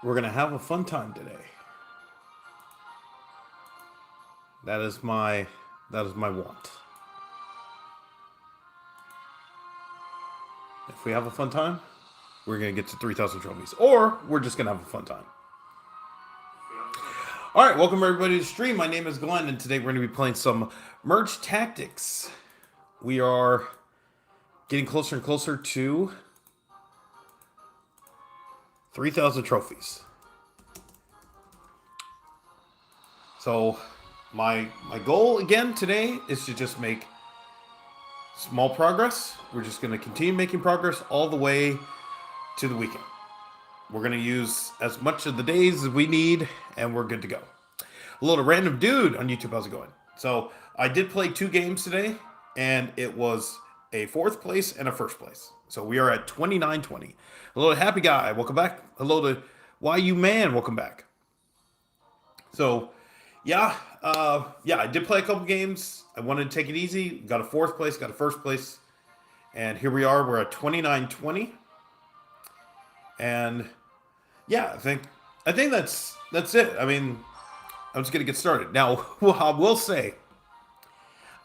We're gonna have a fun time today. That is my that is my want. If we have a fun time, we're gonna get to 3,000 trophies, or we're just gonna have a fun time. All right, welcome everybody to the stream. My name is Glenn, and today we're gonna be playing some Merge Tactics. We are getting closer and closer to 3,000 trophies. So my goal again today is to just make small progress. We're just going to continue making progress all the way to the weekend. We're going to use as much of the days as we need, and we're good to go. Hello to Random Dude on YouTube. How's it going? So I did play 2 games today, and it was a 4th place and a 1st place. So we are at 29-20. Hello to Happy Guy. Welcome back. Hello to YU Man. Welcome back. So I did play a couple games. I wanted to take it easy. Got a 4th place, got a 1st place. And here we are. We're at 29-20. And yeah, I think that's it. I mean, I'm just gonna get started. Now, I will say,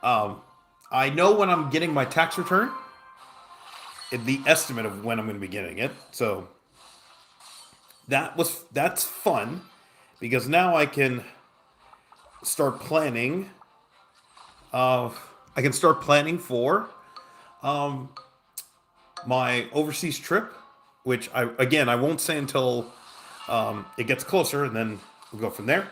I know when I'm getting my tax return, the estimate of when I'm gonna be getting it. So that's fun because now I can start planning. I can start planning for my overseas trip, which I won't say until it gets closer, and then we'll go from there.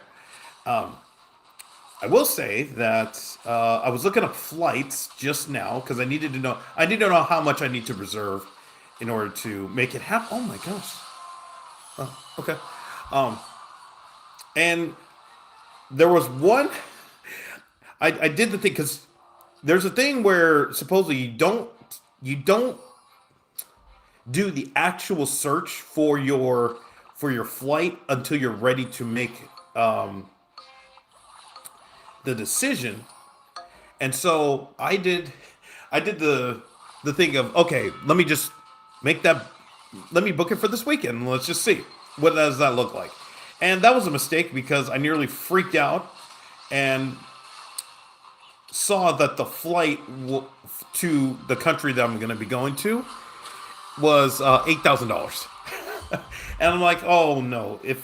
I will say that I was looking up flights just now because I needed to know. I need to know how much I need to reserve in order to make it happen. Oh my gosh. Oh, okay. And there was one. I did the thing because there's a thing where supposedly you don't do the actual search for your flight until you're ready to make the decision. And so I did the thing of, okay, let me just make that, let me book it for this weekend and let's just see what does that look like. And that was a mistake because I nearly freaked out and saw that the flight to the country that I'm going to be going to was $8,000. And I'm like, oh no, if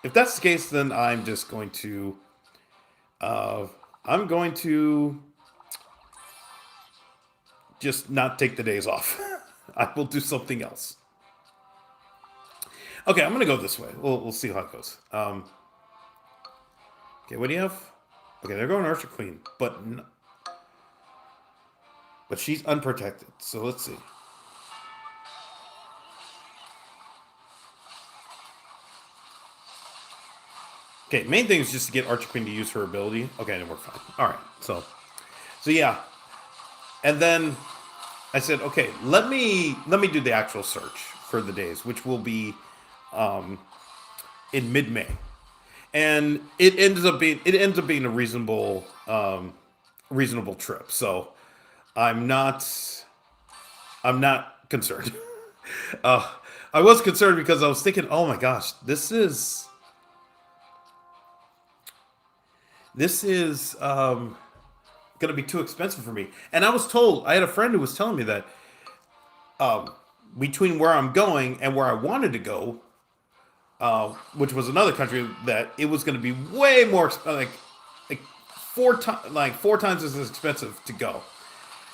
that's the case, then I'm just going to I'm going to just not take the days off. I will do something else. Okay, I'm gonna go this way. We'll see how it goes. Okay, what do you have? Okay, they're going Archer Queen, but she's unprotected. So let's see. Okay, main thing is just to get Archer Queen to use her ability. Okay, then we're fine. All right, so yeah, and then I said, okay, let me do the actual search for the days, which will be in mid-May, and it ends up being a reasonable trip. So I'm not concerned. I was concerned because I was thinking, oh my gosh, this is going to be too expensive for me. And I was told, I had a friend who was telling me that between where I'm going and where I wanted to go, which was another country, that it was going to be way more like four times as expensive to go.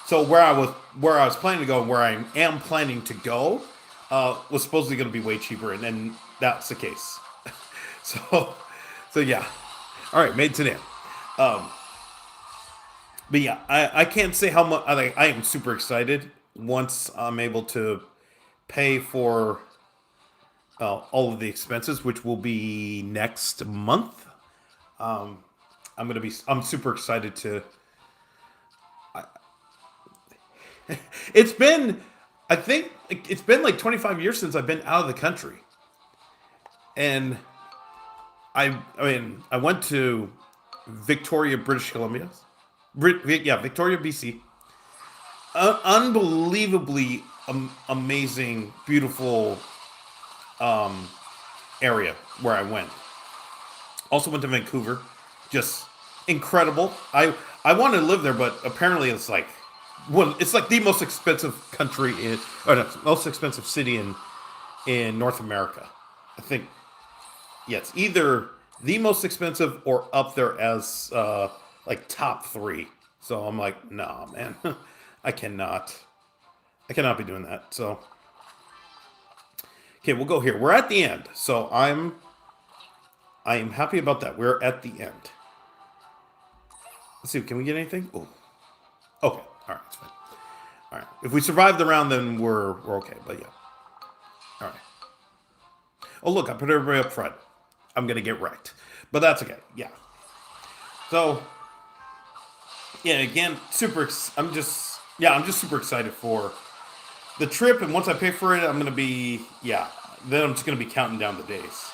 So where I was planning to go and where I am planning to go was supposedly going to be way cheaper, and then that's the case. so yeah. All right, made today. But yeah, I can't say how much. I am super excited once I'm able to pay for all of the expenses, which will be next month. I'm super excited to. I think it's been like 25 years since I've been out of the country, and I went to Victoria, British Columbia. Victoria, BC. Unbelievably amazing, beautiful area where I went. Also went to Vancouver. Just incredible. I wanted to live there, but apparently it's like it's like the most expensive country or no, most expensive city in North America. I think yeah, it's either the most expensive or up there as like top 3. So I'm like, nah, man, I cannot be doing that. So okay, we'll go here. We're at the end, so I am happy about that. We're at the end. Let's see, can we get anything? Oh, okay, all right, that's fine. All right, if we survive the round, then we're okay. But yeah, all right. Oh look, I put everybody up front. I'm gonna get wrecked, but that's okay. Yeah. So yeah, again, I'm just super excited for the trip, and once I pay for it, I'm gonna be then I'm just gonna be counting down the days.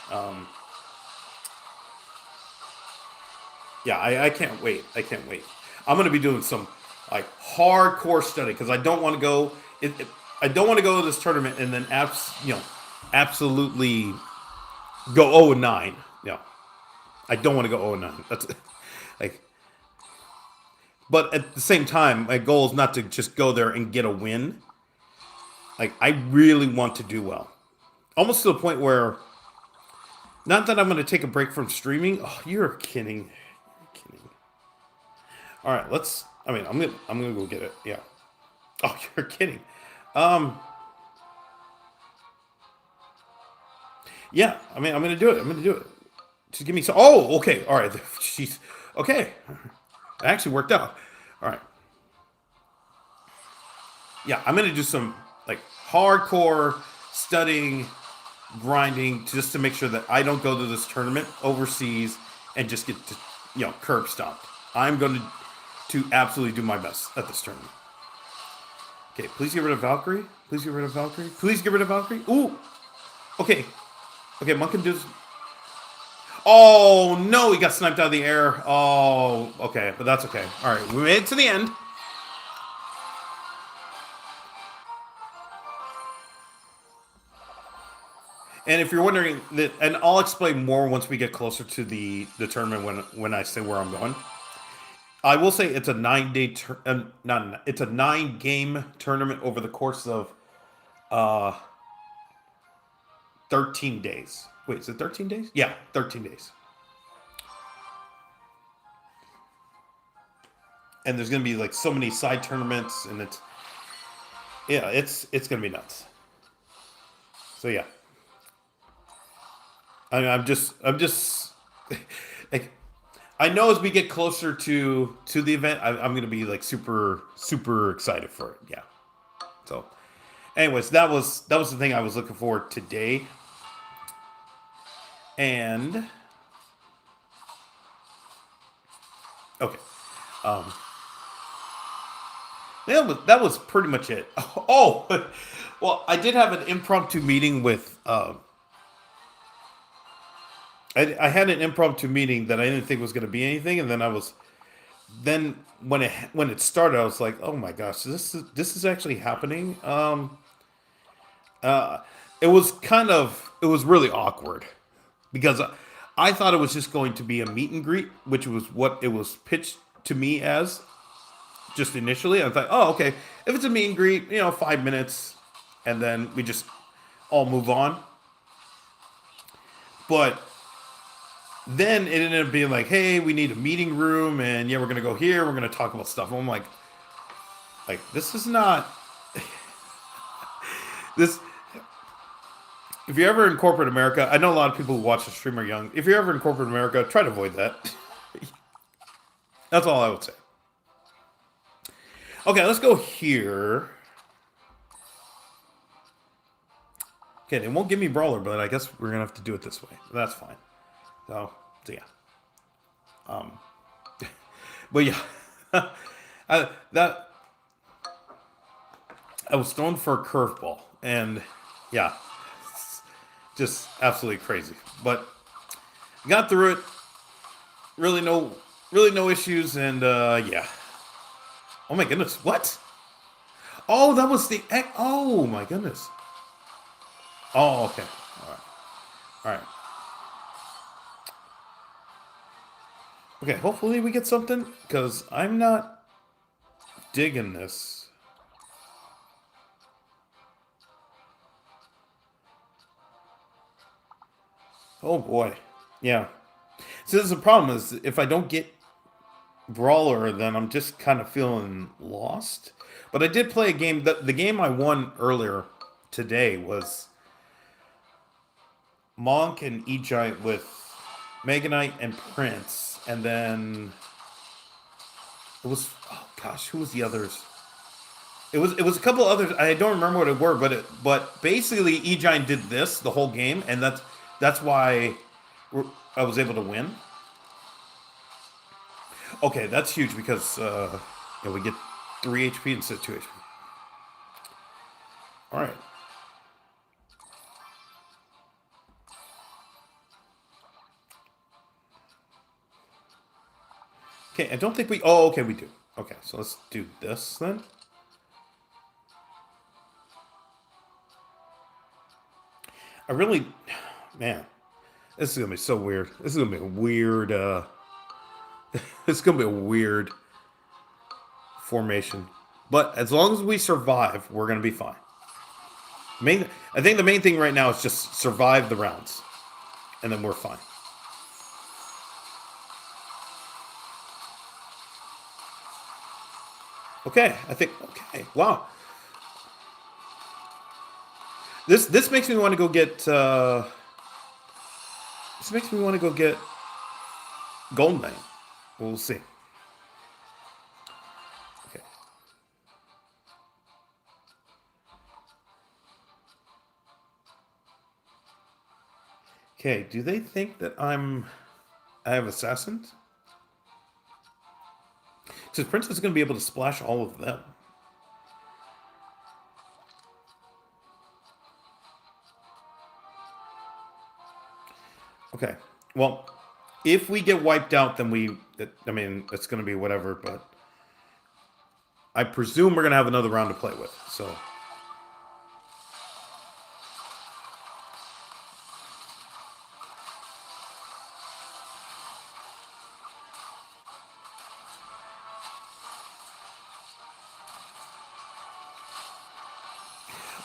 I can't wait. I can't wait. I'm gonna be doing some like hardcore study because I don't want to go. I don't want to go to this tournament and then absolutely go 0-9. I don't want to go 0-9. That's like. But at the same time, my goal is not to just go there and get a win. Like, I really want to do well. Almost to the point where, not that I'm going to take a break from streaming. Oh, you're kidding. You're kidding. All right, I'm gonna go get it. Yeah. Oh, you're kidding. Yeah, I'm gonna do it. I'm gonna do it. Just give me some. Oh, okay. All right. Jeez. Okay. It actually worked out. All right. Yeah, I'm gonna do some like hardcore studying, grinding, just to make sure that I don't go to this tournament overseas and just get curb stomped. I'm going to absolutely do my best at this tournament. Okay, please get rid of Valkyrie. Please get rid of Valkyrie. Please get rid of Valkyrie. Ooh. Okay. Okay, Monk can do this. Oh, no, he got sniped out of the air. Oh, okay, but that's okay. All right, we made it to the end. And if you're wondering, and I'll explain more once we get closer to the tournament when I say where I'm going. I will say it's a 9-day, it's a 9-game tournament over the course of 13 days. Wait, is it 13 days? Yeah, 13 days. And there's going to be like so many side tournaments, and it's going to be nuts. So yeah. I'm just like, I know as we get closer to the event, I'm going to be like super excited for it. Yeah. So, anyways, that was the thing I was looking for today. And okay, that was pretty much it. Oh, well, I did have an impromptu meeting with. I had an impromptu meeting that I didn't think was going to be anything, and then when it started, I was like, oh my gosh, this is actually happening. It was really awkward because I thought it was just going to be a meet and greet, which was what it was pitched to me as just initially. I thought, oh, okay, if it's a meet and greet, 5 minutes, and then we just all move on. But then it ended up being like, hey, we need a meeting room, and we're gonna go here. We're gonna talk about stuff. And I'm like, this is not this. If you're ever in corporate America, I know a lot of people who watch the stream are young. If you're ever in corporate America, try to avoid that. That's all I would say. Okay, let's go here. Okay, they won't give me Brawler, but I guess we're gonna have to do it this way. That's fine. So yeah. But yeah, I was thrown for a curveball, and yeah, just absolutely crazy. But got through it. Really no issues, and yeah. Oh my goodness, what? Oh, that was oh my goodness. Oh, okay. All right. Okay, hopefully we get something, because I'm not digging this. Oh boy. Yeah. So this is the problem is if I don't get Brawler, then I'm just kind of feeling lost. But I did play a game. The game I won earlier today was Monk and E-Giant with Mega Knight and Prince. And then it was, oh gosh, who was the others? It was a couple others. I don't remember what it were, but basically E-Giant did this the whole game, and that's why I was able to win. Okay, that's huge because we get 3 HP instead of 2 HP. All right. Okay, I don't think we... Oh, okay, we do. Okay, so let's do this then. I really... Man, this is going to be so weird. This is going to be a weird... it's going to be a weird formation. But as long as we survive, we're going to be fine. I think the main thing right now is just survive the rounds. And then we're fine. Okay, I think... Okay, wow. This makes me want to go get... this makes me want to go get Golden Knight. We'll see. Okay. Okay, do they think that I have assassins? Because Prince is going to be able to splash all of them. Okay. Well, if we get wiped out, then I mean, it's going to be whatever, but I presume we're going to have another round to play with, so...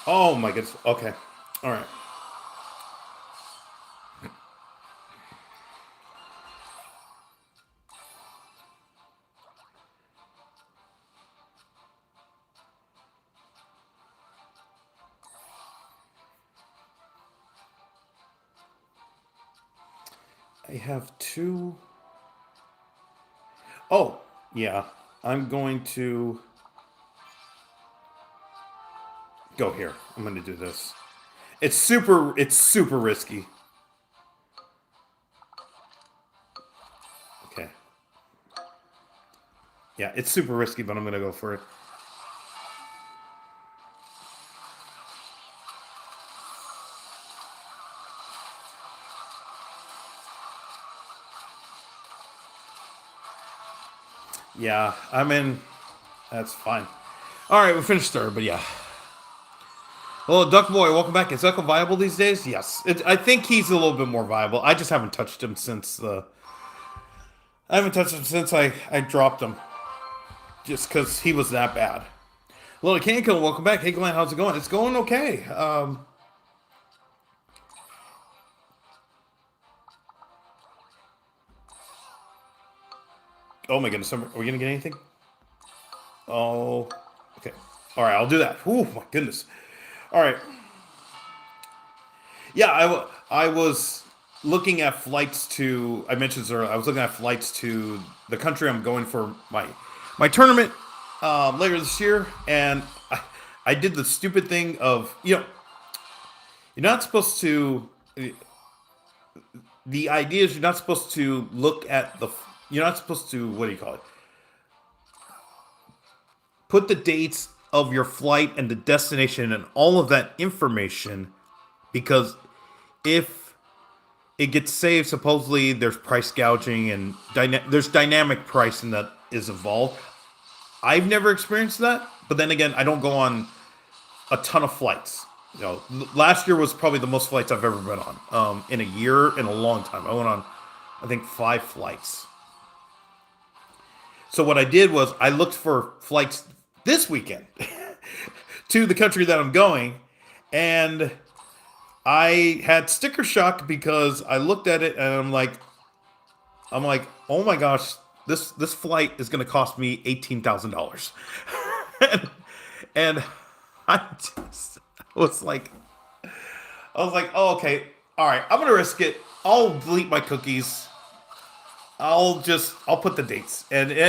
Oh my goodness. Okay. All right. I have two. Oh, yeah. I'm going to go here. I'm going to do this. It's super risky. Okay. Yeah, it's super risky, but I'm going to go for it. Yeah, I mean, that's fine. All right, we're finished third, but yeah. Well, Duck Boy, welcome back. Is Duck viable these days? Yes. I think he's a little bit more viable. I just haven't touched him since I dropped him. Just because he was that bad. Little Cankill, welcome back. Hey, Glenn, how's it going? It's going okay. Oh my goodness, are we gonna get anything? Oh, okay. All right, I'll do that. Oh my goodness. All right. Yeah, I was looking at flights to. I mentioned this earlier. I was looking at flights to the country I'm going for my tournament later this year, and I did the stupid thing of you're not supposed to. The idea is you're not supposed to look at the. You're not supposed to, what do you call it? Put the dates of your flight and the destination and all of that information, because if it gets saved, supposedly there's price gouging and there's dynamic pricing that is involved. I've never experienced that, but then again, I don't go on a ton of flights. Last year was probably the most flights I've ever been on in a year, in a long time. I went on, I think, 5 flights. So what I did was I looked for flights this weekend to the country that I'm going, and I had sticker shock because I looked at it and I'm like, oh my gosh, this flight is going to cost me $18,000, and, and I just was like, oh okay, all right, I'm gonna risk it. I'll delete my cookies. I'll put the dates, and it uh,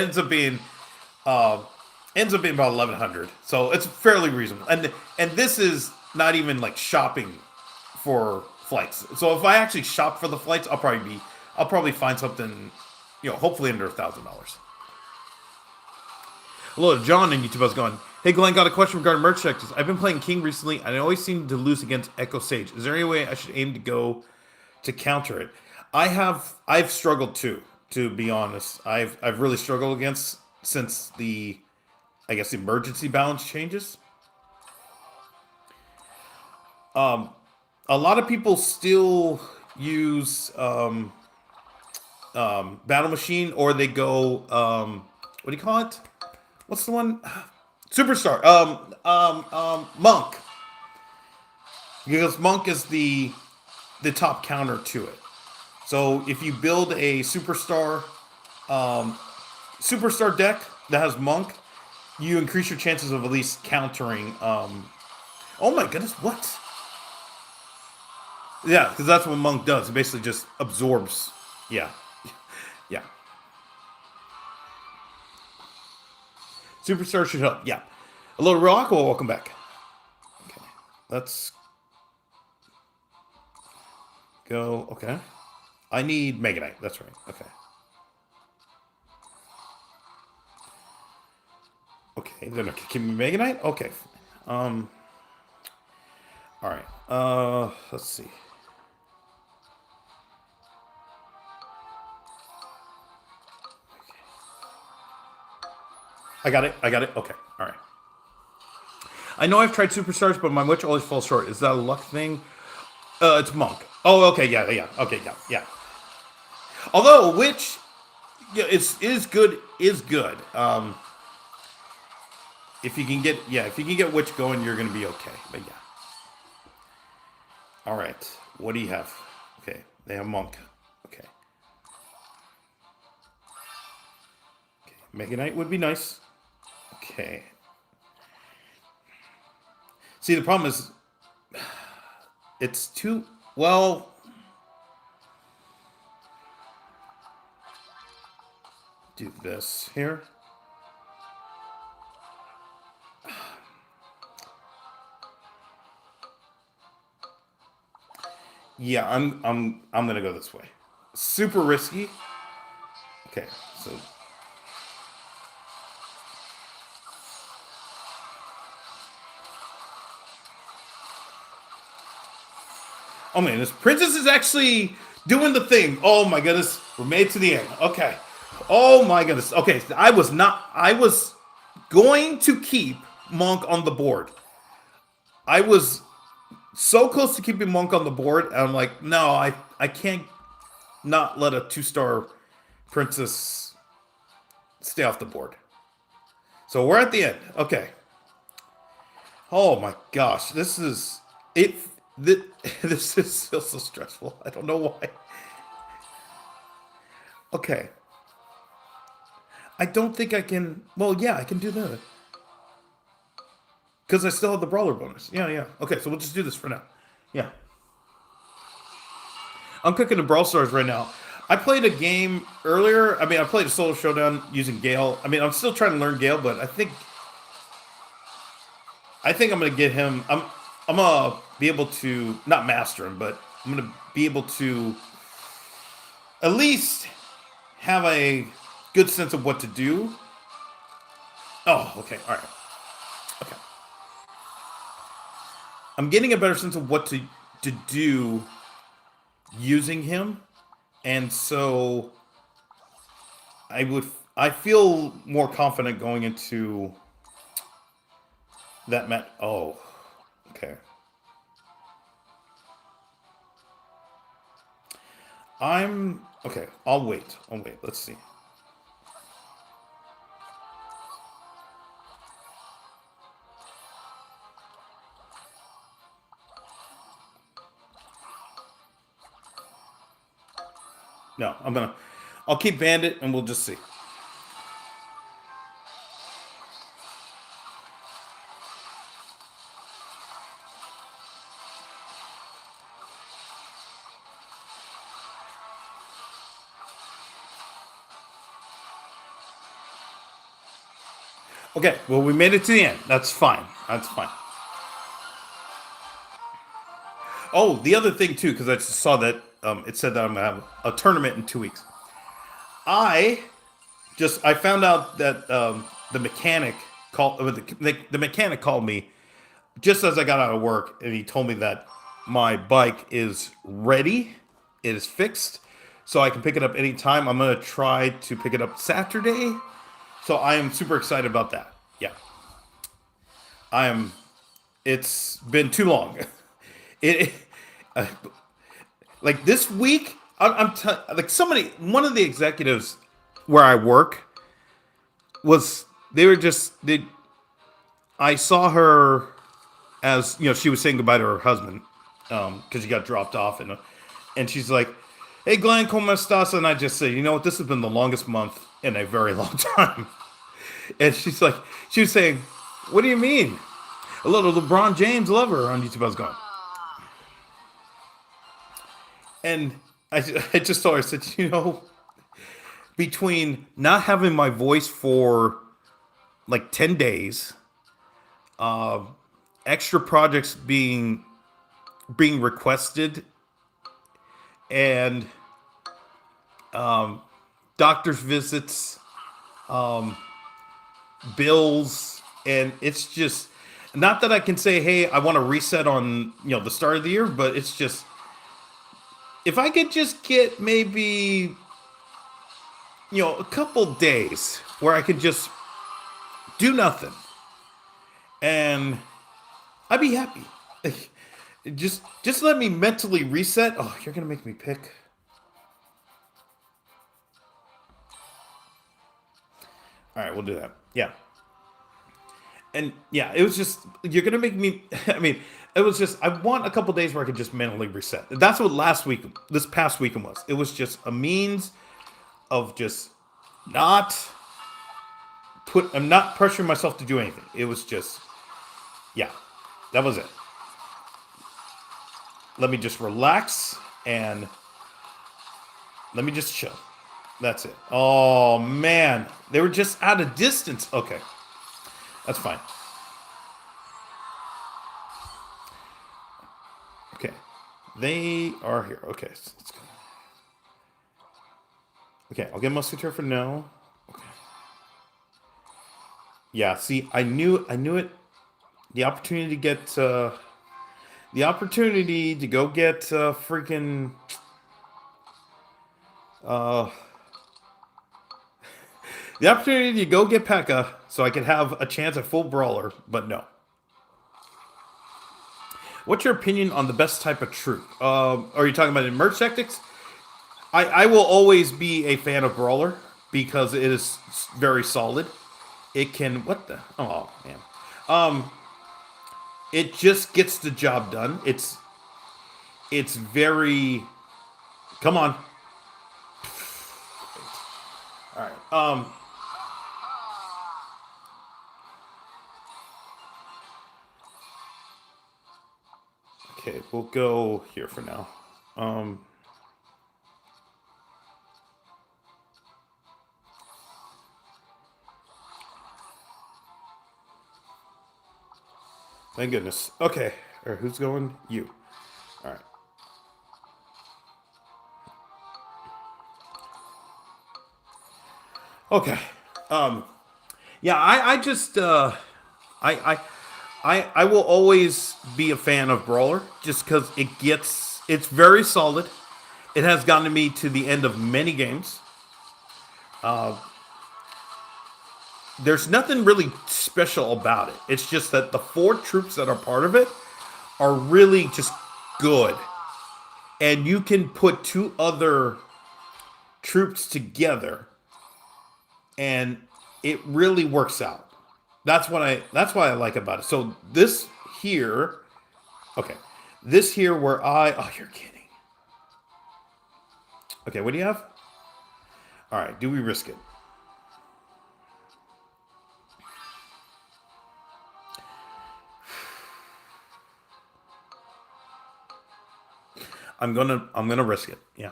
ends up being about 1,100. So it's fairly reasonable, and this is not even like shopping for flights. So if I actually shop for the flights, I'll probably find something, hopefully under $1,000. Hello, John on YouTube. I was going, hey Glenn, got a question regarding merch sectors. I've been playing King recently, and I always seem to lose against Echo Sage. Is there any way I should aim to go to counter it? I've struggled too, to be honest. I've really struggled against since the, I guess, emergency balance changes. A lot of people still use Battle Machine, or they go what do you call it? What's the one? Superstar. Monk. Because Monk is the top counter to it. So if you build a superstar deck that has Monk, you increase your chances of at least countering. Oh my goodness, what? Yeah, because that's what Monk does. It basically just absorbs. Yeah, yeah. Superstar should help. Yeah. Hello, Rocco. Welcome back. Okay, let's go. Okay, I need Mega Knight. That's right. Okay. Okay, then give me Mega Knight. Okay. All right. Let's see. I got it. Okay. All right. I know I've tried superstars, but my witch always falls short. Is that a luck thing? It's Monk. Oh, okay. Yeah. Okay. Yeah. Although witch, yeah, is good. Is good. If you can get witch going, you're gonna be okay. But yeah. All right. What do you have? Okay. They have Monk. Okay. Okay. Mega Knight would be nice. Okay. See, the problem is, it's too well. Do this here. Yeah, I'm gonna go this way. Super risky. Okay, so oh man, this princess is actually doing the thing. Oh my goodness, we're made to the end. Okay. Oh my goodness. Okay, I was going to keep Monk on the board. I was so close to keeping Monk on the board, and I'm like, no, I can't not let a 2-star princess stay off the board. So we're at the end. Okay. Oh my gosh, this is it. This is still so stressful. I don't know why. Okay. I don't think I can. Well, yeah, I can do that. Because I still have the brawler bonus. Yeah. Okay, so we'll just do this for now. Yeah. I'm cooking the Brawl Stars right now. I played a game earlier. I played a solo showdown using Gale. I'm still trying to learn Gale, but I think I'm gonna get him. I'm gonna be able to not master him, but I'm gonna be able to at least have a good sense of what to do. Oh, okay, all right, okay. I'm getting a better sense of what to do using him, and so I feel more confident going into that match. Oh, okay. Okay. I'll wait. Let's see. No, I'll keep Bandit, and we'll just see. Okay, well, we made it to the end. That's fine. That's fine. Oh, the other thing too, because I just saw that it said that I'm gonna have a tournament in 2 weeks. I I found out that the mechanic the mechanic called me just as I got out of work, and he told me that my bike is ready, it is fixed, so I can pick it up anytime. I'm gonna try to pick it up Saturday, so I am super excited about that. Yeah, I am. It's been too long. It uh, like this week. Like somebody, one of the executives where I work was they were just they. I saw her as she was saying goodbye to her husband because she got dropped off, and she's like, "Hey, Glenn, como estás?" And I just said, "You know what? This has been the longest month in a very long time." And she was saying, "What do you mean?" A little LeBron James lover on YouTube. I was going, and I just told her, I said, between not having my voice for like 10 days, extra projects being requested, and doctor's visits, bills, and it's just not that I can say, hey, I want to reset on the start of the year, but it's just if I could just get maybe a couple days where I could just do nothing, and I'd be happy. Just let me mentally reset. Oh, you're gonna make me pick. All right, we'll do that. Yeah. And yeah, it was just you're gonna make me. I mean, it was just I want a couple days where I could just mentally reset. That's what this past weekend was. It was just a means of just not I'm not pressuring myself to do anything. It was just yeah, that was it. Let me just relax and let me just chill. That's it. Oh man, they were just out of distance. Okay, that's fine. Okay, they are here. Okay, so let's go. Okay, I'll get Musketeer for no. Okay. Yeah, see, I knew it. The opportunity to get, the opportunity to go get freaking, uh, the opportunity to go get P.E.K.K.A. so I could have a chance at full brawler, but no. What's your opinion on the best type of troop? Are you talking about in merge tactics? I will always be a fan of brawler because it is very solid. It can what the oh man, um, it just gets the job done. It's very come on. All right. Okay, we'll go here for now. Um, thank goodness. Okay, all right, who's going? You. All right. Okay. Um, yeah, I just I I will always be a fan of Brawler just because it's very solid. It has gotten me to the end of many games. There's nothing really special about it. It's just that the four troops that are part of it are really just good. And you can put two other troops together and it really works out. That's what I like about it. So this here, okay. This here where I oh you're kidding. Okay, what do you have? All right, do we risk it? I'm gonna risk it. Yeah.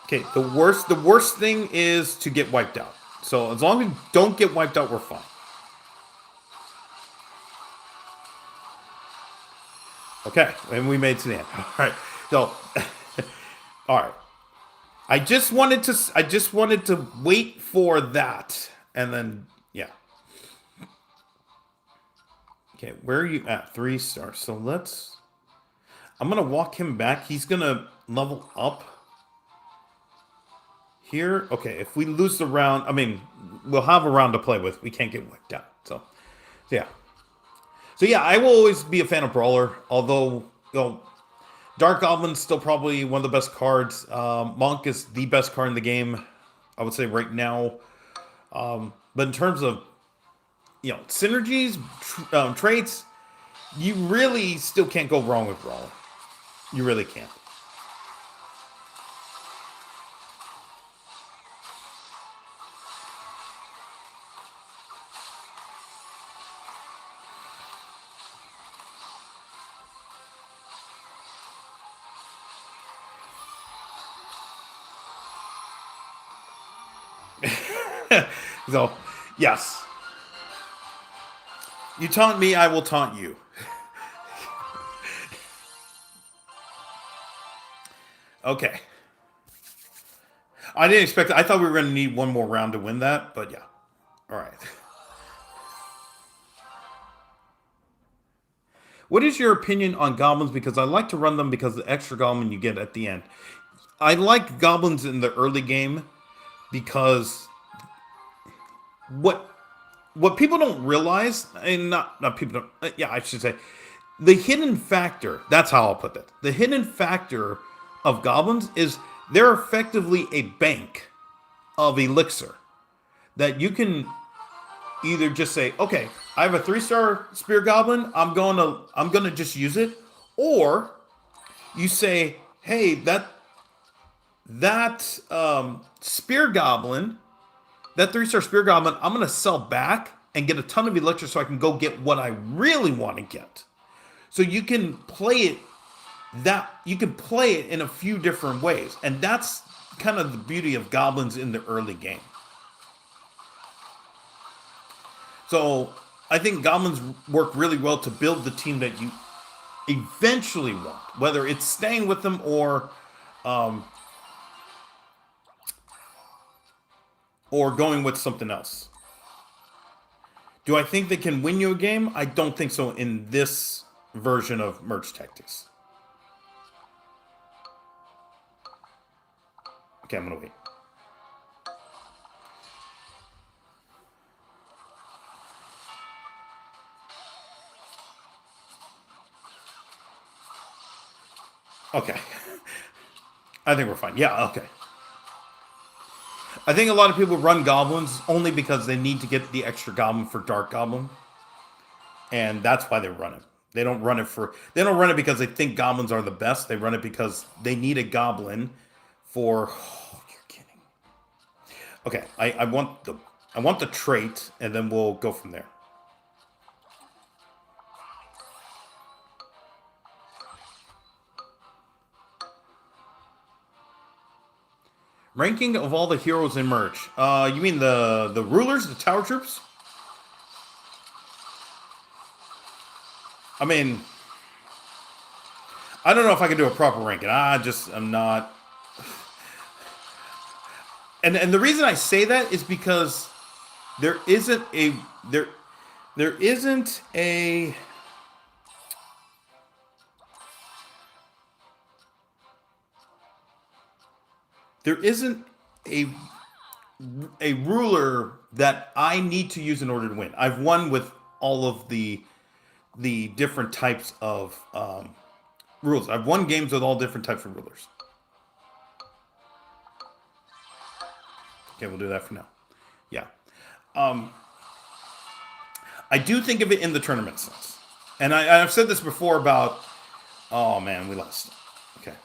Okay, the worst thing is to get wiped out. So as long as we don't get wiped out, we're fine. Okay, and we made it to the end. All right. So, all right. I just wanted to wait for that, and then yeah. Okay, where are you at? 3 stars. So let's. I'm gonna walk him back. He's gonna level up here. Okay, if we lose the round, I mean, we'll have a round to play with. We can't get wiped out. So yeah. So yeah, I will always be a fan of Brawler. Although Dark Goblin's still probably one of the best cards. Monk is the best card in the game, I would say right now. But in terms of synergies, traits, you really still can't go wrong with Brawler. You really can't. So, yes. You taunt me, I will taunt you. Okay. I didn't expect that. I thought we were going to need one more round to win that, but yeah. All right. What is your opinion on goblins? Because I like to run them because the extra goblin you get at the end. I like goblins in the early game because what what people don't realize, and not people don't, yeah, I should say, the hidden factor. That's how I'll put that. The hidden factor of goblins is they're effectively a bank of elixir that you can either just say, okay, I have a 3 star spear goblin, I'm gonna just use it, or you say, hey, that spear goblin, that 3 star spear goblin, I'm gonna sell back and get a ton of elixir so I can go get what I really want to get. So you can play it in a few different ways, and that's kind of the beauty of goblins in the early game. So I think goblins work really well to build the team that you eventually want, whether it's staying with them um, or going with something else. Do I think they can win you a game? I don't think so in this version of Merge Tactics. Okay, I'm gonna wait. Okay. I think we're fine. Yeah, okay. I think a lot of people run goblins only because they need to get the extra goblin for Dark Goblin, and that's why they run it. They don't run it because they think goblins are the best. They run it because they need a goblin for. Oh, you're kidding. Okay, I want the trait, and then we'll go from there. Ranking of all the heroes in merch. You mean the rulers, the tower troops? I mean, I don't know if I can do a proper ranking. I'm not. And the reason I say that is because there isn't a there there isn't a there isn't a a ruler that I need to use in order to win. I've won with all of the different types of rules. I've won games with all different types of rulers. Okay, we'll do that for now. Yeah. Um, I do think of it in the tournament sense. And I've said this before about, oh man, we lost. Okay.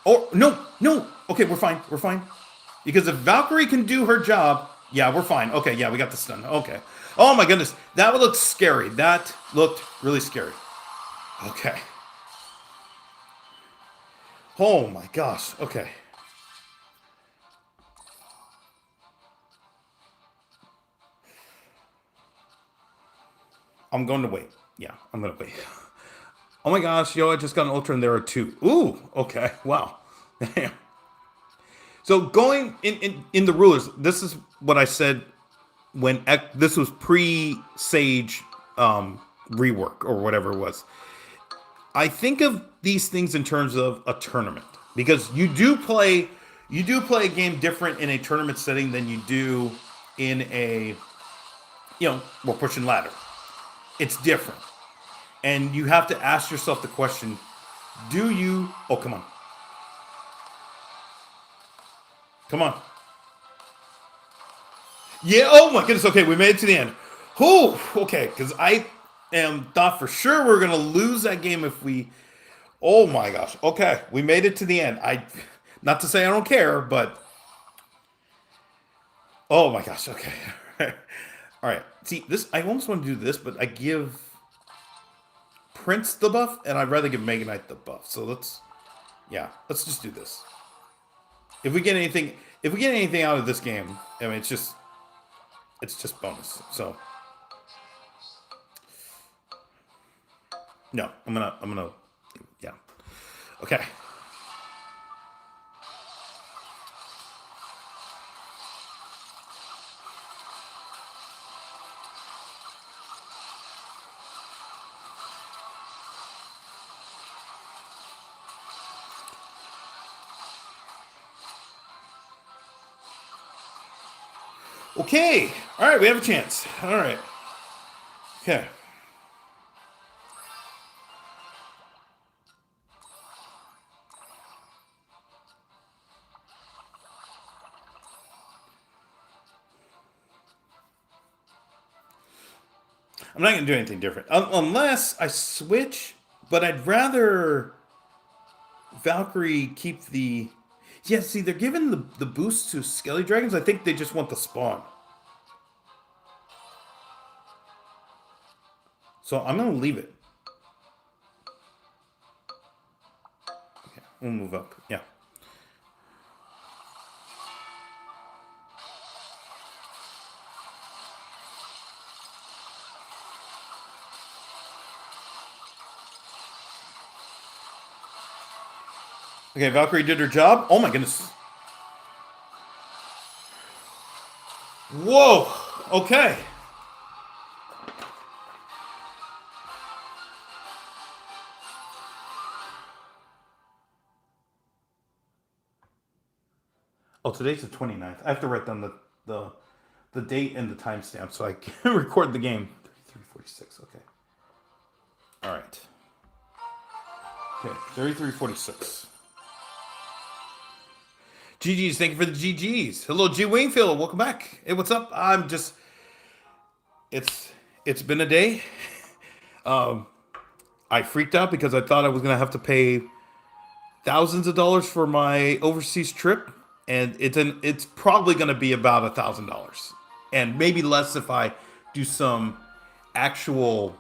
Oh, no, no. Okay, we're fine. We're fine. Because if Valkyrie can do her job, yeah, we're fine. Okay, yeah, we got the stun. Okay. Oh my goodness. That looked scary. That looked really scary. Okay. Oh my gosh. Okay. I'm going to wait. Yeah, I'm going to wait. Oh my gosh, yo, I just got an ultra and there are two. Ooh, okay. Wow. So going in the rulers, this is what I said when this was pre-Sage rework or whatever it was. I think of these things in terms of a tournament because you do play a game different in a tournament setting than you do in a we're pushing ladder. It's different. And you have to ask yourself the question, do you oh come on. Come on. Yeah, oh my goodness, okay, we made it to the end. Whew, okay, because I thought for sure we are gonna lose that game if we oh my gosh. Okay, we made it to the end. Not to say I don't care, but oh my gosh, okay. All right. See, this I almost want to do this, but I give Prince the buff, and I'd rather give Mega Knight the buff. So let's just do this. If we get anything out of this game, I mean it's just bonus. So no, I'm gonna yeah. Okay. Okay. All right, we have a chance. All right. Okay. I'm not going to do anything different. Unless I switch, but I'd rather Valkyrie keep the... Yeah, see, they're giving the boost to Skelly Dragons. I think they just want the spawn. So I'm going to leave it. Okay, we'll move up. Yeah. Okay, Valkyrie did her job. Oh my goodness. Whoa. Okay. Oh, today's the 29th. I have to write down the date and the timestamp so I can record the game. 33:46. Okay. All right. Okay, 33:46. GG's, thank you for the GG's. Hello, G Wingfield, welcome back. Hey, what's up? I'm just, it's been a day. I freaked out because I thought I was gonna have to pay thousands of dollars for my overseas trip, and it's probably gonna be about $1,000, and maybe less if I do some actual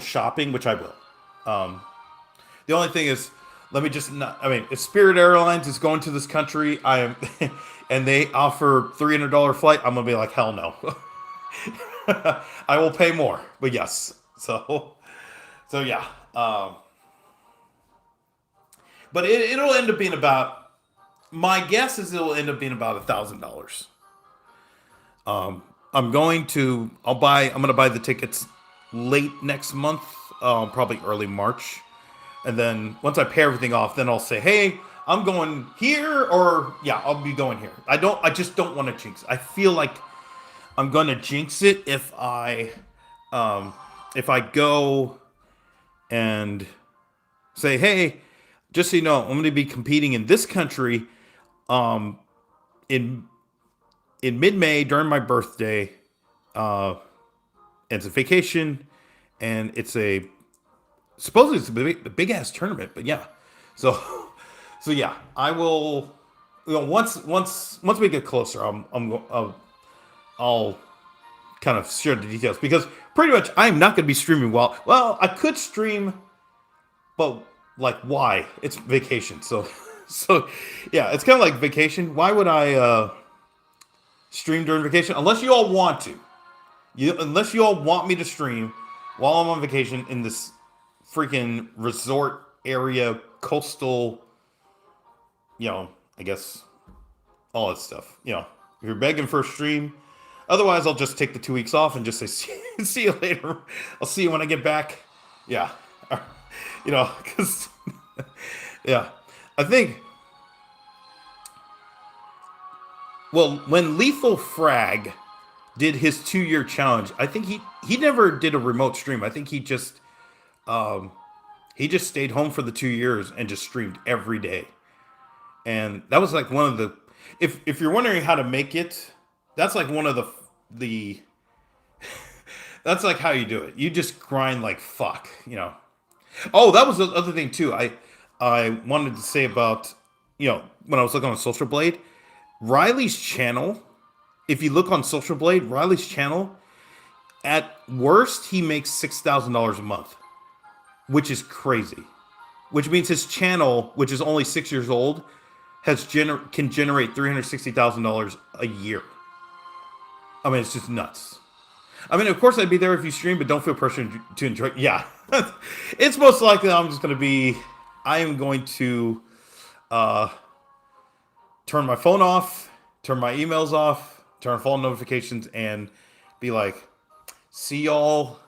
shopping, which I will. The only thing is, let me just not. I mean, if Spirit Airlines is going to this country, I am, and they offer $300 flight, I'm gonna be like, hell no. I will pay more, but yes. So yeah. But it'll end up being about. My guess is it'll end up being about $1,000. I'm gonna buy the tickets late next month, probably early March. And then once I pay everything off, then I'll say, hey, I'm going here, or yeah, I'll be going here. I just don't want to jinx. I feel like I'm gonna jinx it if I go and say, hey, just so you know, I'm going to be competing in this country, in mid-May during my birthday, Uh, and it's a vacation, and it's a supposedly it's a big ass tournament. But yeah, so so yeah, I will. You know, once we get closer, I'll kind of share the details because pretty much I'm not going to be streaming well, I could stream, but like why? It's vacation. So so yeah, it's kind of like vacation. Why would I stream during vacation unless you all want to? Unless you all want me to stream while I'm on vacation in this freaking resort area, coastal, I guess all that stuff. If you're begging for a stream, otherwise I'll just take the 2 weeks off and just say see you later. I'll see you when I get back. Yeah, because yeah, I think. Well, when Lethal Frag did his 2-year challenge, I think he never did a remote stream. I think he just stayed home for the 2 years and just streamed every day. And that was like one of the if you're wondering how to make it, that's like one of the that's like how you do it. You just grind like fuck. Oh, that was the other thing too. I wanted to say about when I was looking on Social Blade, Riley's channel. If you look on Social Blade, Riley's channel, at worst he makes $6,000 a month, which is crazy. Which means his channel, which is only 6 years old, can generate $360,000 a year. I mean, it's just nuts. I mean, of course I'd be there if you stream, but don't feel pressure to enjoy. Yeah, it's most likely I am going to turn my phone off, turn my emails off, turn phone notifications, and be like, see y'all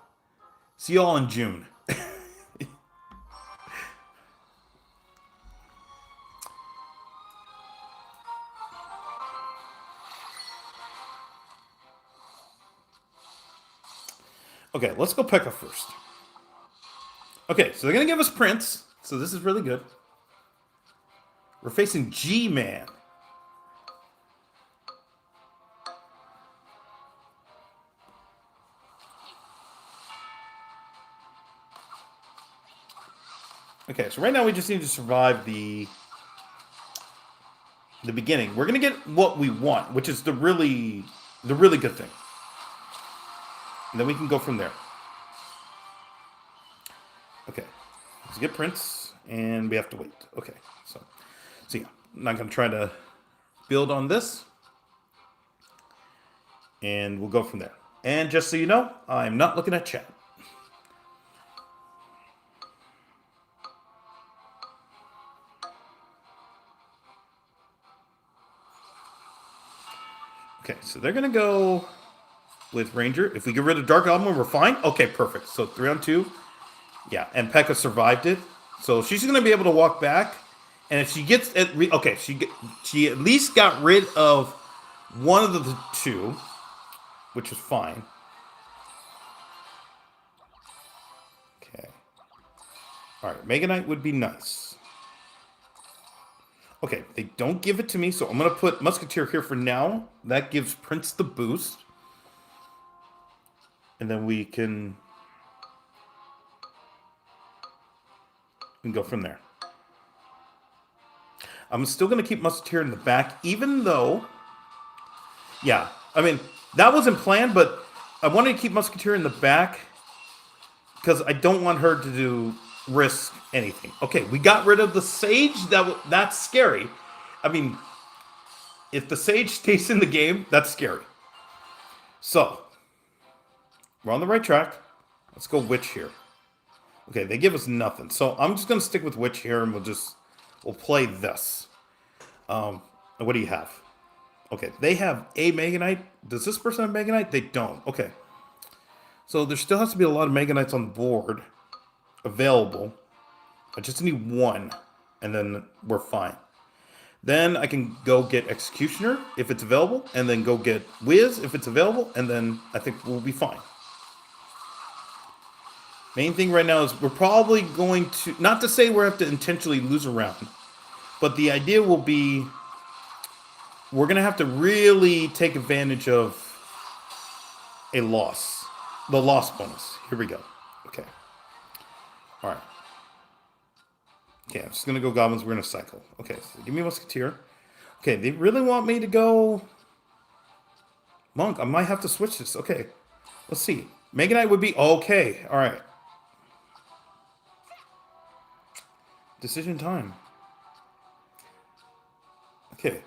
in June. Okay, let's go P.E.K.K.A first. Okay, so they're going to give us Prince. So this is really good. We're facing G-Man. Okay, so right now we just need to survive the beginning. We're going to get what we want, which is the really good thing. And then we can go from there. Okay. Let's get Prince, and we have to wait. Okay. So yeah, I'm not going to try to build on this. And we'll go from there. And just so you know, I'm not looking at chat. Okay, so they're going to go with Ranger. If we get rid of Dark Goblin, we're fine. Okay, perfect. So 3-on-2. Yeah, and P.E.K.K.A survived it. So she's going to be able to walk back. And if she gets... she at least got rid of one of the two, which is fine. Okay. All right, Mega Knight would be nice. Okay, they don't give it to me, so I'm going to put Musketeer here for now. That gives Prince the boost. And then we can go from there. I'm still going to keep Musketeer in the back, even though... Yeah, I mean, that wasn't planned, but I wanted to keep Musketeer in the back because I don't want her to risk anything. Okay, we got rid of the Sage. That's scary. I mean, if the Sage stays in the game, that's scary. So, we're on the right track. Let's go Witch here. Okay, they give us nothing. So I'm just going to stick with Witch here, and we'll play this. What do you have? Okay, they have a Mega Knight. Does this person have Mega Knight? They don't. Okay. So there still has to be a lot of Mega Knights on the board available. I just need one, and then we're fine. Then I can go get Executioner if it's available, and then go get Wiz if it's available, and then I think we'll be fine. Main thing right now is we're probably going to, not to say we have to intentionally lose a round, but the idea will be we're going to have to really take advantage of a loss. The loss bonus. Here we go. Okay. All right. Okay, I'm just going to go goblins. We're going to cycle. Okay, so give me musketeer. Okay, they really want me to go monk. I might have to switch this. Okay, let's see. Mega Knight would be okay. All right. Decision time. Okay,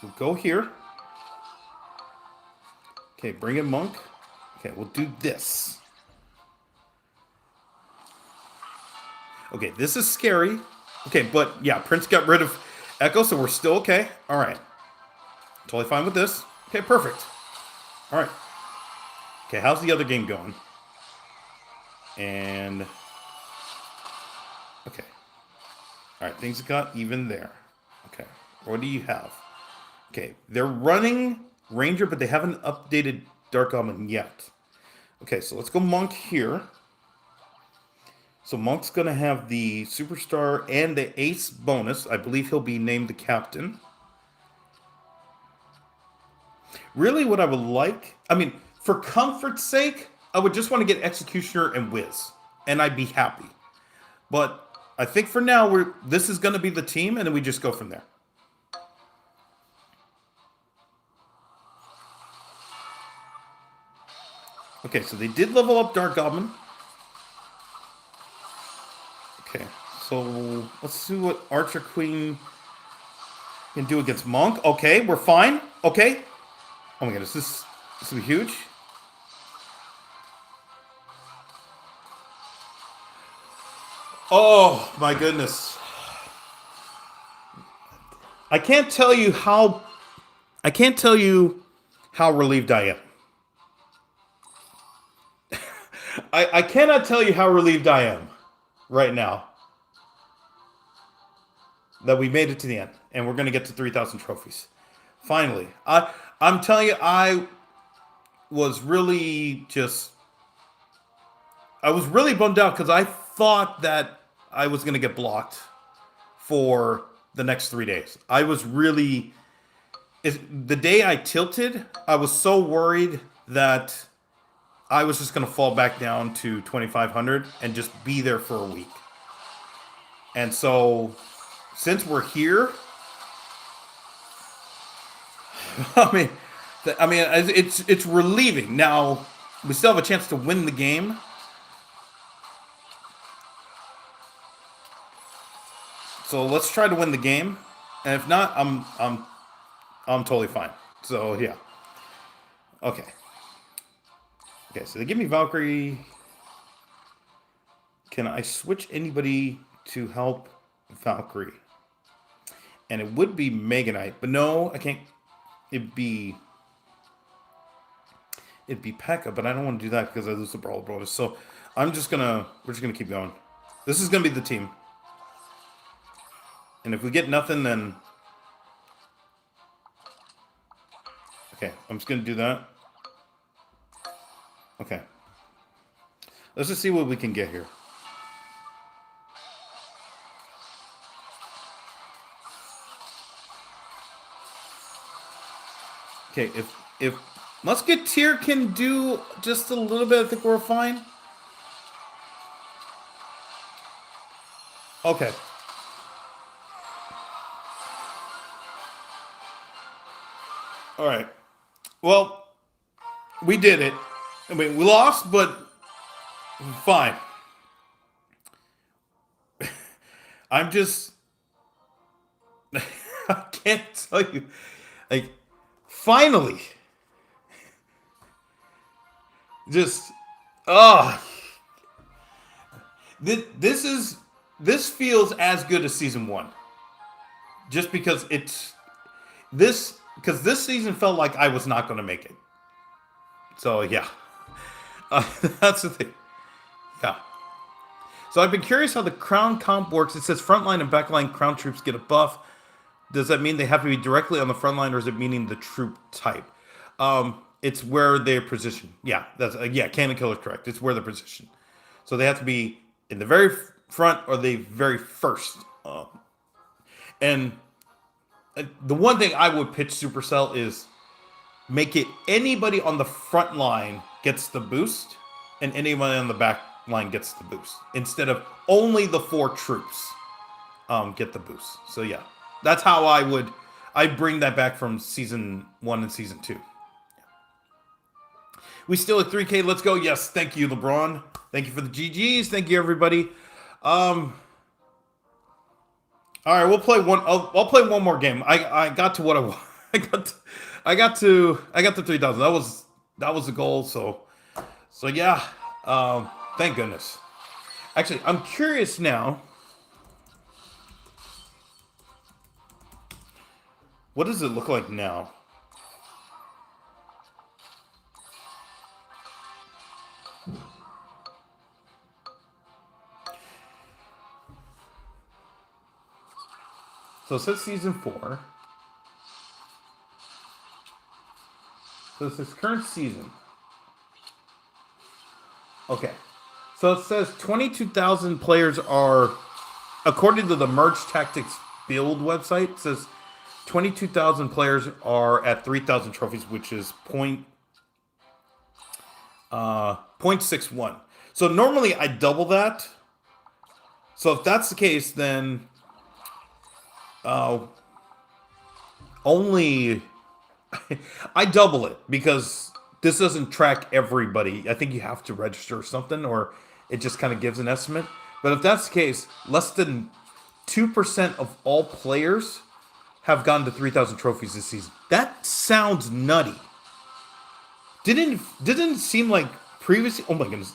we'll go here. Okay, bring in monk. Okay, we'll do this. Okay, this is scary. Okay, but yeah, Prince got rid of Echo, so we're still okay. All right. Totally fine with this. Okay, perfect. All right. Okay, how's the other game going? And... okay. All right, things got even there. Okay, what do you have? Okay, they're running Ranger, but they haven't updated Dark Goblin yet. Okay, so let's go Monk here. So Monk's going to have the Superstar and the Ace bonus. I believe he'll be named the Captain. Really what I would like... I mean, for comfort's sake, I would just want to get Executioner and Wiz. And I'd be happy. But I think for now, this is going to be the team, and then we just go from there. Okay, so they did level up Dark Goblin. Okay, so let's see what Archer Queen can do against Monk. Okay, we're fine. Okay. Oh my goodness, this will be huge. Oh my goodness. I can't tell you how relieved I am. I cannot tell you how relieved I am right now that we made it to the end and we're going to get to 3,000 trophies. Finally. I'm telling you, I was really bummed out because I thought that I was going to get blocked for the next 3 days. I was really... the day I tilted, I was so worried that I was just going to fall back down to 2,500 and just be there for a week. And so, since we're here, I mean, it's relieving. Now, we still have a chance to win the game. So let's try to win the game, and if not, I'm totally fine. So yeah. Okay. Okay, so they give me Valkyrie. Can I switch anybody to help Valkyrie? And it would be Mega Knight, but no, I can't. It'd be P.E.K.K.A, but I don't want to do that because I lose the Brawl Stars. So we're just gonna keep going. This is gonna be the team. And if we get nothing, then okay, I'm just gonna do that. Okay. Let's just see what we can get here. Okay, if Musketeer can do just a little bit, I think we're fine. Okay. All right. Well, we did it. I mean, we lost, but fine. I'm just... I can't tell you. Like, finally. Just... This feels as good as season 1. Just because this season felt like I was not going to make it. So, yeah. That's the thing. Yeah. So I've been curious how the crown comp works. It says frontline and backline crown troops get a buff. Does that mean they have to be directly on the front line, or is it meaning the troop type? It's where they're positioned. Yeah, Cannon Killer's correct. It's where they're positioned. So they have to be in the very front or the very first. And the one thing I would pitch Supercell is make it anybody on the front line gets the boost, and anybody on the back line gets the boost, instead of only the 4 troops get the boost. So yeah, that's how I bring that back from season 1 and season 2. We still at 3K. Let's go. Yes, thank you, LeBron. Thank you for the GGs. Thank you, everybody. All right, we'll play one. I'll play one more game. I got to what I want. I got to 3,000. That was the goal. So yeah. Thank goodness. Actually, I'm curious now. What does it look like now? So it says season 4. So this is current season. Okay. So it says 22,000 players are, according to the Merge Tactics Build website, it says 22,000 players are at 3,000 trophies, which is 0.61. So normally I double that. So if that's the case, then only I double it, because this doesn't track everybody. I think you have to register or something, or it just kind of gives an estimate. But if that's the case, less than 2% of all players have gone to 3,000 trophies this season. That sounds nutty. Didn't it seem like previously? Oh my goodness,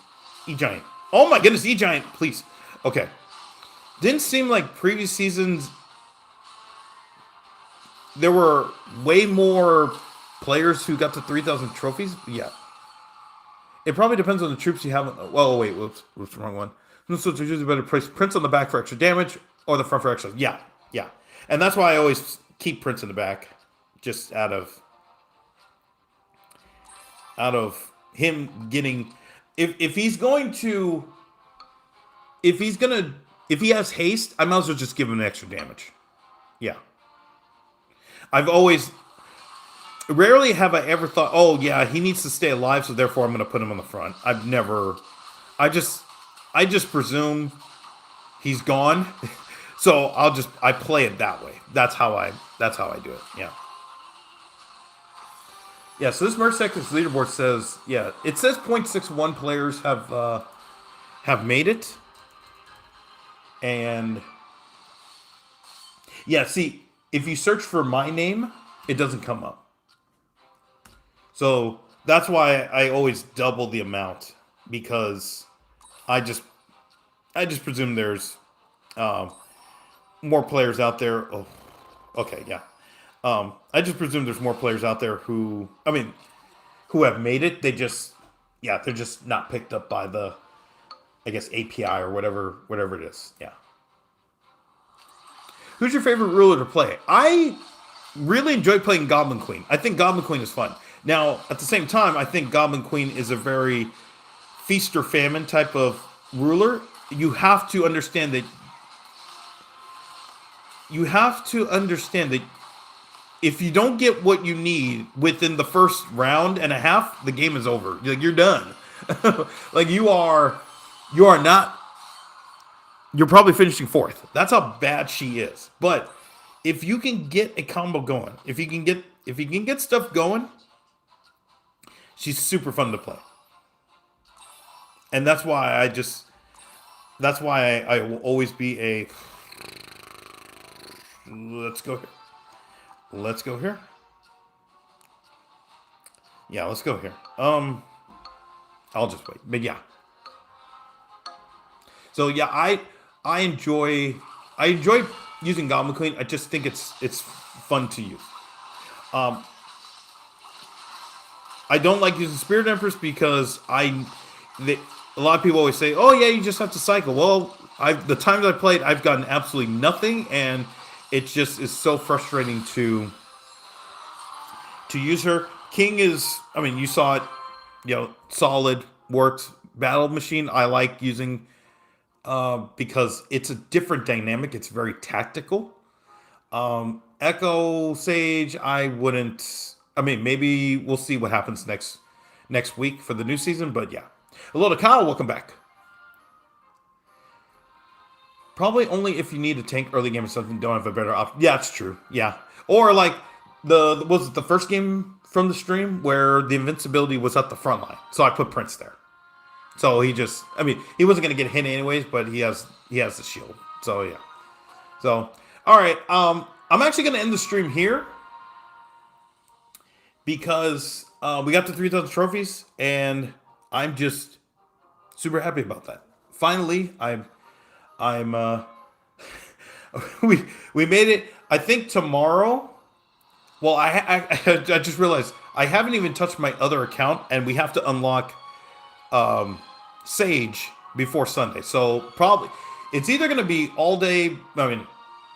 E-Giant. Oh my goodness, E-Giant, please. Okay. Didn't seem like previous seasons there were way more players who got to 3,000 trophies? Yeah. It probably depends on the troops you have. Well, wait, whoops, wrong one. So it's usually better place Prince on the back for extra damage, or the front for extra. Yeah. And that's why I always keep Prince in the back, just out of him getting, if he has haste, I might as well just give him extra damage. Yeah. Rarely have I ever thought, oh yeah, he needs to stay alive, so therefore I'm going to put him on the front. I just presume he's gone. So I play it that way. That's how I do it. Yeah. Yeah, so this Merge Tactics leaderboard says, yeah, it says 0.61 players have made it. And yeah, see, if you search for my name, it doesn't come up. So that's why I always double the amount, because I just presume there's more players out there. Oh, okay, yeah. I just presume there's more players out there who have made it. They're just not picked up by the, I guess, API or whatever it is. Yeah. Who's your favorite ruler to play? I really enjoy playing Goblin Queen. I think Goblin Queen is fun. Now, at the same time, I think Goblin Queen is a very feast or famine type of ruler. You have to understand that if you don't get what you need within the first round and a half, the game is over. Like, you're done. Like, you're probably finishing 4th. That's how bad she is. But if you can get a combo going, if you can get stuff going, she's super fun to play. And that's why I will always be a, let's go here. Yeah, let's go here. I'll just wait. But yeah. So yeah, I enjoy using Goblin Queen. I just think it's fun to use. I don't like using Spirit Empress because a lot of people always say, "Oh yeah, you just have to cycle." Well, the times I played, I've gotten absolutely nothing, and it just is so frustrating to use her. King is, you saw it, solid, works. Battle Machine, I like using because it's a different dynamic. It's very tactical. Echo Sage, I wouldn't I mean, maybe we'll see what happens next week for the new season. But yeah, hello to Kyle. Welcome back. Probably only if you need a tank early game or something. Don't have a better option. Yeah, it's true. Yeah, or like was it the first game from the stream where the invincibility was at the front line, so I put Prince there. So I mean, he wasn't gonna get hit anyways, but he has the shield. So yeah. So all right, I'm actually gonna end the stream here because we got to 3,000 trophies, and I'm just super happy about that. Finally, I'm we made it. I think tomorrow. Well, I just realized I haven't even touched my other account, and we have to unlock Sage before Sunday. So probably it's either going to be all day. I mean,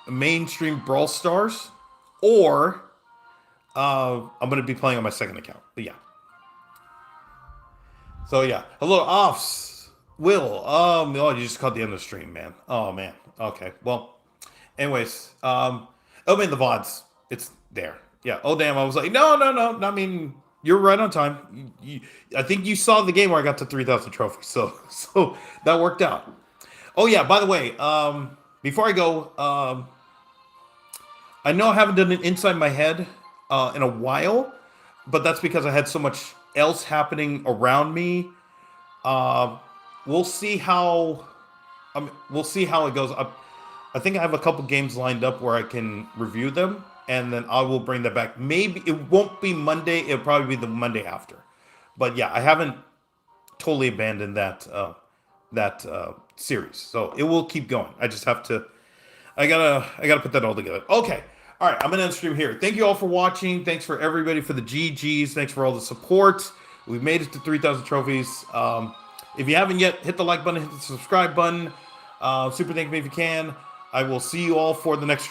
mainstream Brawl Stars, or I'm going to be playing on my second account. But yeah. So yeah, hello offs. Will. Oh, you just caught the end of the stream, man. Oh man. Okay. Well, anyways, oh man, the VODs. It's there. Yeah. Oh damn. I was like, no. I mean, you're right on time. I think you saw the game where I got to 3,000 trophies. So that worked out. Oh yeah. By the way, before I go, I know I haven't done it inside my head in a while, but that's because I had so much else happening around me. We'll see how. We'll see how it goes. I think I have a couple games lined up where I can review them, and then I will bring that back. Maybe it won't be Monday. It'll probably be the Monday after. But yeah, I haven't totally abandoned that series, so it will keep going. I just have to. I gotta put that all together. Okay. All right, I'm gonna end the stream here. Thank you all for watching. Thanks for everybody for the GGs. Thanks for all the support. We've made it to 3,000 trophies. If you haven't yet, hit the like button, hit the subscribe button. Super thank me if you can. I will see you all for the next stream.